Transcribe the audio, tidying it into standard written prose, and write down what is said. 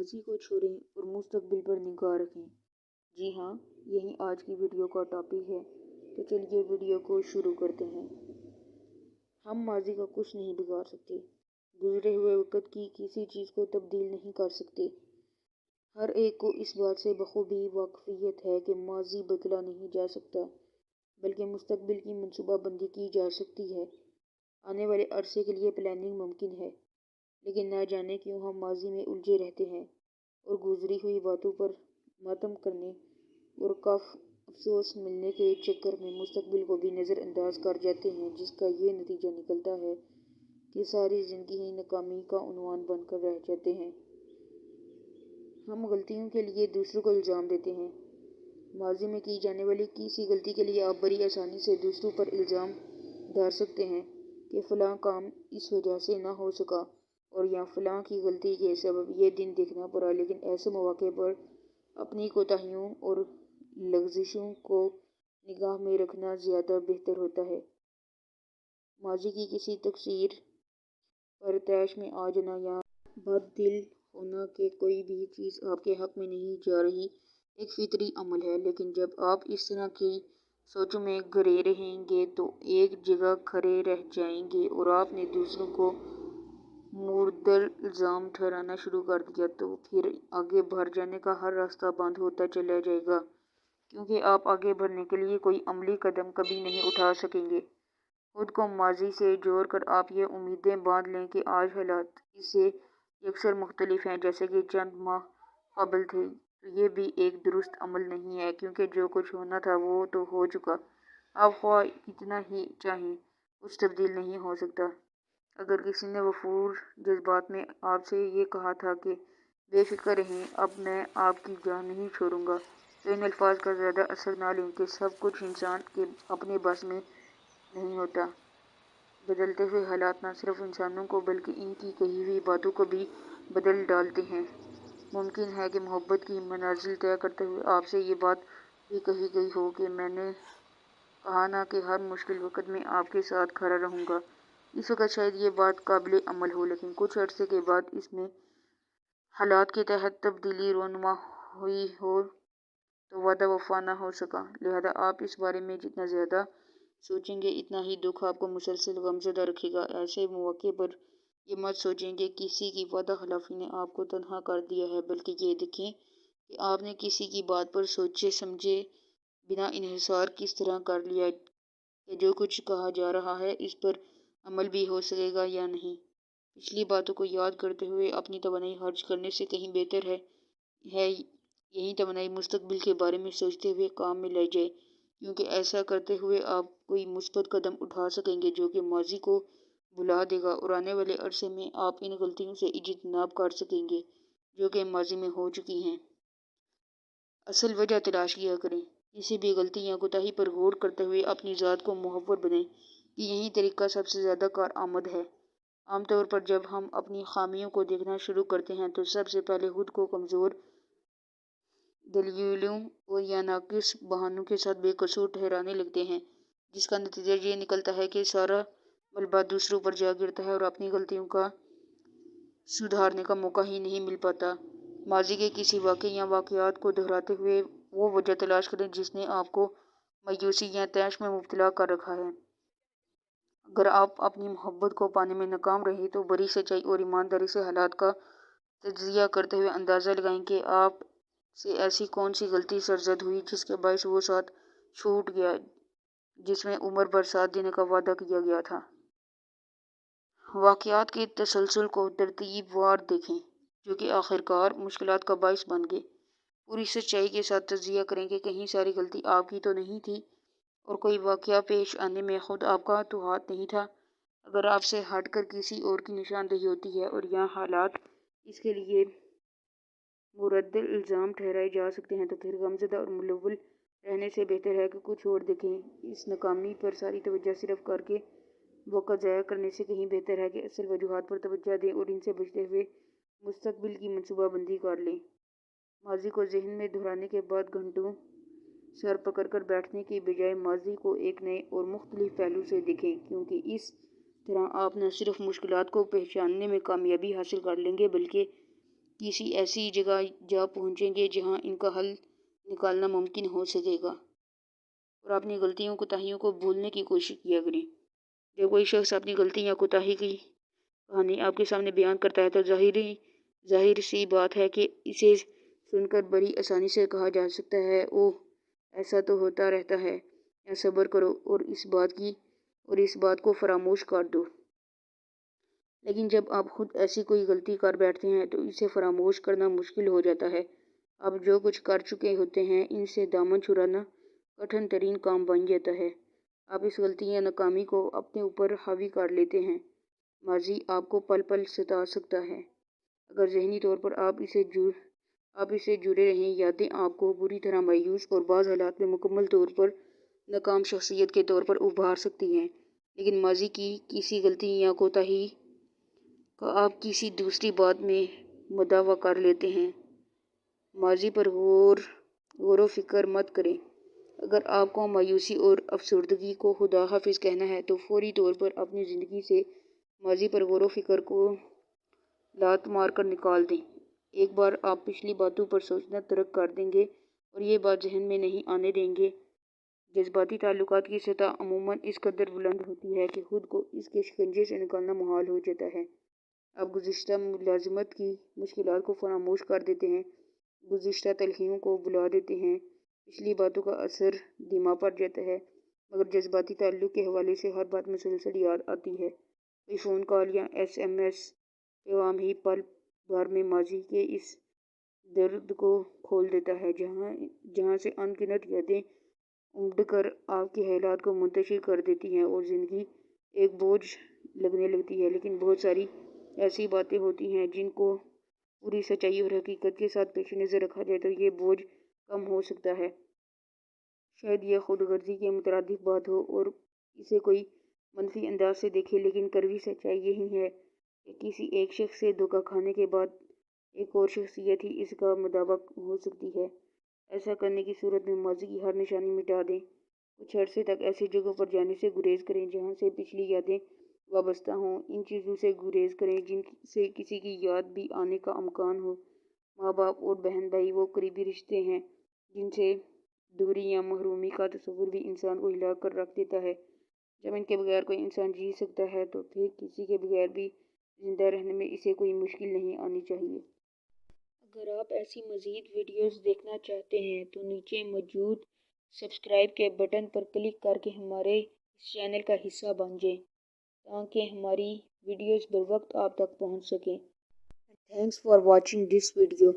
ماضی کو چھوڑیں اور مستقبل پر نگاہ رکھیں۔ جی ہاں، یہی آج کی ویڈیو کا ٹاپک ہے، تو چلیے ویڈیو کو شروع کرتے ہیں۔ ہم ماضی کا کچھ نہیں بگاڑ سکتے، گزرے ہوئے وقت کی کسی چیز کو تبدیل نہیں کر سکتے۔ ہر ایک کو اس بات سے بخوبی واقفیت ہے کہ ماضی بدلا نہیں جا سکتا، بلکہ مستقبل کی منصوبہ بندی کی جا سکتی ہے۔ آنے والے عرصے کے لیے پلاننگ ممکن ہے، لیکن نہ جانے کیوں ہم ماضی میں الجھے رہتے ہیں اور گزری ہوئی باتوں پر ماتم کرنے اور افسوس ملنے کے چکر میں مستقبل کو بھی نظر انداز کر جاتے ہیں، جس کا یہ نتیجہ نکلتا ہے کہ ساری زندگی ہی ناکامی کا عنوان بن کر رہ جاتے ہیں۔ ہم غلطیوں کے لیے دوسروں کو الزام دیتے ہیں۔ ماضی میں کی جانے والی کسی غلطی کے لیے آپ بڑی آسانی سے دوسروں پر الزام ڈال سکتے ہیں کہ فلاں کام اس وجہ سے نہ ہو سکا اور یا فلاں کی غلطی کے سبب یہ دن دیکھنا پڑا، لیکن ایسے مواقع پر اپنی کوتاہیوں اور لغزشوں کو نگاہ میں رکھنا زیادہ بہتر ہوتا ہے۔ ماضی کی کسی تقصیر پر طیش میں آ جانا یا بد دل ہونا کہ کوئی بھی چیز آپ کے حق میں نہیں جا رہی ایک فطری عمل ہے، لیکن جب آپ اس طرح کی سوچوں میں گھرے رہیں گے تو ایک جگہ کھڑے رہ جائیں گے اور آپ نے دوسروں کو مورد الزام ٹھہرانا شروع کر دیا، تو پھر آگے بڑھ جانے کا ہر راستہ بند ہوتا چلا جائے گا، کیونکہ آپ آگے بڑھنے کے لیے کوئی عملی قدم کبھی نہیں اٹھا سکیں گے۔ خود کو ماضی سے جوڑ کر آپ یہ امیدیں باندھ لیں کہ آج حالات اس سے یکسر مختلف ہیں جیسے کہ چند ماہ قبل تھے، تو یہ بھی ایک درست عمل نہیں ہے، کیونکہ جو کچھ ہونا تھا وہ تو ہو چکا۔ آپ خواہ کتنا ہی چاہیں، کچھ تبدیل نہیں ہو سکتا۔ اگر کسی نے وفور جذبات میں آپ سے یہ کہا تھا کہ بے فکر رہیں، اب میں آپ کی جان نہیں چھوڑوں گا، تو ان الفاظ کا زیادہ اثر نہ لیں کہ سب کچھ انسان کے اپنے بس میں نہیں ہوتا۔ بدلتے ہوئے حالات نہ صرف انسانوں کو بلکہ ان کی کہی ہوئی باتوں کو بھی بدل ڈالتے ہیں۔ ممکن ہے کہ محبت کی منازل طے کرتے ہوئے آپ سے یہ بات بھی کہی گئی ہو کہ میں نے کہا نا کہ ہر مشکل وقت میں آپ کے ساتھ کھڑا رہوں گا۔ اس وقت شاید یہ بات قابل عمل ہو، لیکن کچھ عرصے کے بعد اس میں حالات کے تحت تبدیلی رونما ہوئی ہو تو وعدہ وفا نہ ہو سکا۔ لہذا آپ اس بارے میں جتنا زیادہ سوچیں گے اتنا ہی دکھ آپ کو مسلسل غمزدہ رکھے گا۔ ایسے مواقع پر یہ مت سوچیں کہ کسی کی وعدہ خلافی نے آپ کو تنہا کر دیا ہے، بلکہ یہ دیکھیں کہ آپ نے کسی کی بات پر سوچے سمجھے بنا انحصار کس طرح کر لیا کہ جو کچھ کہا جا رہا ہے اس پر عمل بھی ہو سکے گا یا نہیں۔ پچھلی باتوں کو یاد کرتے ہوئے اپنی توانائی خرچ کرنے سے کہیں بہتر ہے یہی توانائی مستقبل کے بارے میں سوچتے ہوئے کام میں لائی جائے، کیونکہ ایسا کرتے ہوئے آپ کوئی مثبت قدم اٹھا سکیں گے جو کہ ماضی کو بھلا دے گا، اور آنے والے عرصے میں آپ ان غلطیوں سے اجتناب کر سکیں گے جو کہ ماضی میں ہو چکی ہیں۔ اصل وجہ تلاش کیا کریں۔ کسی بھی غلطی یا کوتاہی پر غور کرتے ہوئے اپنی ذات کو محور بنائیں کہ یہی طریقہ سب سے زیادہ کارآمد ہے۔ عام طور پر جب ہم اپنی خامیوں کو دیکھنا شروع کرتے ہیں تو سب سے پہلے خود کو کمزور دلیلوں اور یا ناقص بہانوں کے ساتھ بے قصور ٹھہرانے لگتے ہیں، جس کا نتیجہ یہ نکلتا ہے کہ سارا ملبہ دوسروں پر جا گرتا ہے اور اپنی غلطیوں کا سدھارنے کا موقع ہی نہیں مل پاتا۔ ماضی کے کسی واقعے یا واقعات کو دہراتے ہوئے وہ وجہ تلاش کریں جس نے آپ کو مایوسی یا طیش میں مبتلا کر رکھا ہے۔ اگر آپ اپنی محبت کو پانے میں ناکام رہے تو بڑی سچائی اور ایمانداری سے حالات کا تجزیہ کرتے ہوئے اندازہ لگائیں کہ آپ سے ایسی کون سی غلطی سرزد ہوئی جس کے باعث وہ ساتھ چھوٹ گیا جس میں عمر بھر ساتھ دینے کا وعدہ کیا گیا تھا۔ واقعات کے تسلسل کو ترتیب وار دیکھیں جو کہ آخرکار مشکلات کا باعث بن گئے۔ پوری سچائی کے ساتھ تجزیہ کریں کہ کہیں ساری غلطی آپ کی تو نہیں تھی اور کوئی واقعہ پیش آنے میں خود آپ کا تو ہاتھ نہیں تھا۔ اگر آپ سے ہٹ کر کسی اور کی نشاندہی ہوتی ہے اور یا حالات اس کے لیے مورد الزام ٹھہرائے جا سکتے ہیں، تو پھر غمزدہ اور ملول رہنے سے بہتر ہے کہ کچھ اور دیکھیں۔ اس ناکامی پر ساری توجہ صرف کر کے وقت ضائع کرنے سے کہیں بہتر ہے کہ اصل وجوہات پر توجہ دیں اور ان سے بچتے ہوئے مستقبل کی منصوبہ بندی کر لیں۔ ماضی کو ذہن میں دہرانے کے بعد گھنٹوں سر پکڑ کر بیٹھنے کی بجائے ماضی کو ایک نئے اور مختلف پہلو سے دیکھیں، کیونکہ اس طرح آپ نہ صرف مشکلات کو پہچاننے میں کامیابی حاصل کر لیں گے بلکہ کسی ایسی جگہ جا پہنچیں گے جہاں ان کا حل نکالنا ممکن ہو سکے گا، اور اپنی غلطیوں کوتاہیوں کو بھولنے کی کوشش کیا کریں۔ جب کوئی شخص اپنی غلطی یا کوتاہی کی کہانی آپ کے سامنے بیان کرتا ہے تو ظاہر سی بات ہے کہ اسے سن کر بڑی آسانی سے کہا جا سکتا ہے، اوہ ایسا تو ہوتا رہتا ہے، یا صبر کرو اور اس بات کو فراموش کر دو۔ لیکن جب آپ خود ایسی کوئی غلطی کر بیٹھتے ہیں تو اسے فراموش کرنا مشکل ہو جاتا ہے۔ آپ جو کچھ کر چکے ہوتے ہیں ان سے دامن چھڑانا کٹھن ترین کام بن جاتا ہے۔ آپ اس غلطی یا ناکامی کو اپنے اوپر حاوی کر لیتے ہیں۔ ماضی آپ کو پل پل ستا سکتا ہے۔ اگر ذہنی طور پر آپ اسے جڑے رہیں، یادیں آپ کو بری طرح مایوس اور بعض حالات میں مکمل طور پر ناکام شخصیت کے طور پر ابھار سکتی ہیں۔ لیکن ماضی کی کسی غلطی یا کوتاہی کا آپ کسی دوسری بات میں مداوع کر لیتے ہیں۔ ماضی پر غور و فکر مت کریں۔ اگر آپ کو مایوسی اور افسردگی کو خدا حافظ کہنا ہے تو فوری طور پر اپنی زندگی سے ماضی پر غور و فکر کو لات مار کر نکال دیں۔ ایک بار آپ پچھلی باتوں پر سوچنا ترک کر دیں گے اور یہ بات ذہن میں نہیں آنے دیں گے، جذباتی تعلقات کی سطح عموماً اس قدر بلند ہوتی ہے کہ خود کو اس کے شکنجے سے نکالنا محال ہو جاتا ہے۔ آپ گزشتہ ملازمت کی مشکلات کو فراموش کر دیتے ہیں، گزشتہ تلخیوں کو بھلا دیتے ہیں، پچھلی باتوں کا اثر دھیما پڑ جاتا ہے، مگر جذباتی تعلق کے حوالے سے ہر بات مسلسل یاد آتی ہے۔ کوئی فون کال یا SMS پیغام ہی پل بھر میں ماضی کے اس درد کو کھول دیتا ہے جہاں سے ان گنت یادیں امڈ کر آپ کے حالات کو منتشر کر دیتی ہیں اور زندگی ایک بوجھ لگنے لگتی ہے۔ لیکن بہت ساری ایسی باتیں ہوتی ہیں جن کو پوری سچائی اور حقیقت کے ساتھ پیش نظر رکھا جائے تو یہ بوجھ کم ہو سکتا ہے۔ شاید یہ خود غرضی کے مترادف بات ہو اور اسے کوئی منفی انداز سے دیکھے، لیکن کڑوی سچائی یہی ہے کہ کسی ایک شخص سے دھوکہ کھانے کے بعد ایک اور شخصیت ہی اس کا مداوع ہو سکتی ہے۔ ایسا کرنے کی صورت میں ماضی کی ہر نشانی مٹا دیں۔ کچھ عرصے تک ایسی جگہوں پر جانے سے گریز کریں جہاں سے پچھلی یادیں وابستہ ہوں۔ ان چیزوں سے گریز کریں جن سے کسی کی یاد بھی آنے کا امکان ہو۔ ماں باپ اور بہن بھائی وہ قریبی رشتے ہیں جن سے دوری یا محرومی کا تصور بھی انسان کو ہلا کر رکھ دیتا ہے۔ جب ان کے بغیر کوئی انسان جی سکتا ہے تو پھر کسی کے بغیر بھی زندہ رہنے میں اسے کوئی مشکل نہیں آنی چاہیے۔ اگر آپ ایسی مزید ویڈیوز دیکھنا چاہتے ہیں تو نیچے موجود سبسکرائب کے بٹن پر کلک کر کے ہمارے اس چینل کا حصہ بن جائیں تاکہ ہماری ویڈیوز بر وقت آپ تک پہنچ سکیں۔ Thanks for watching this video.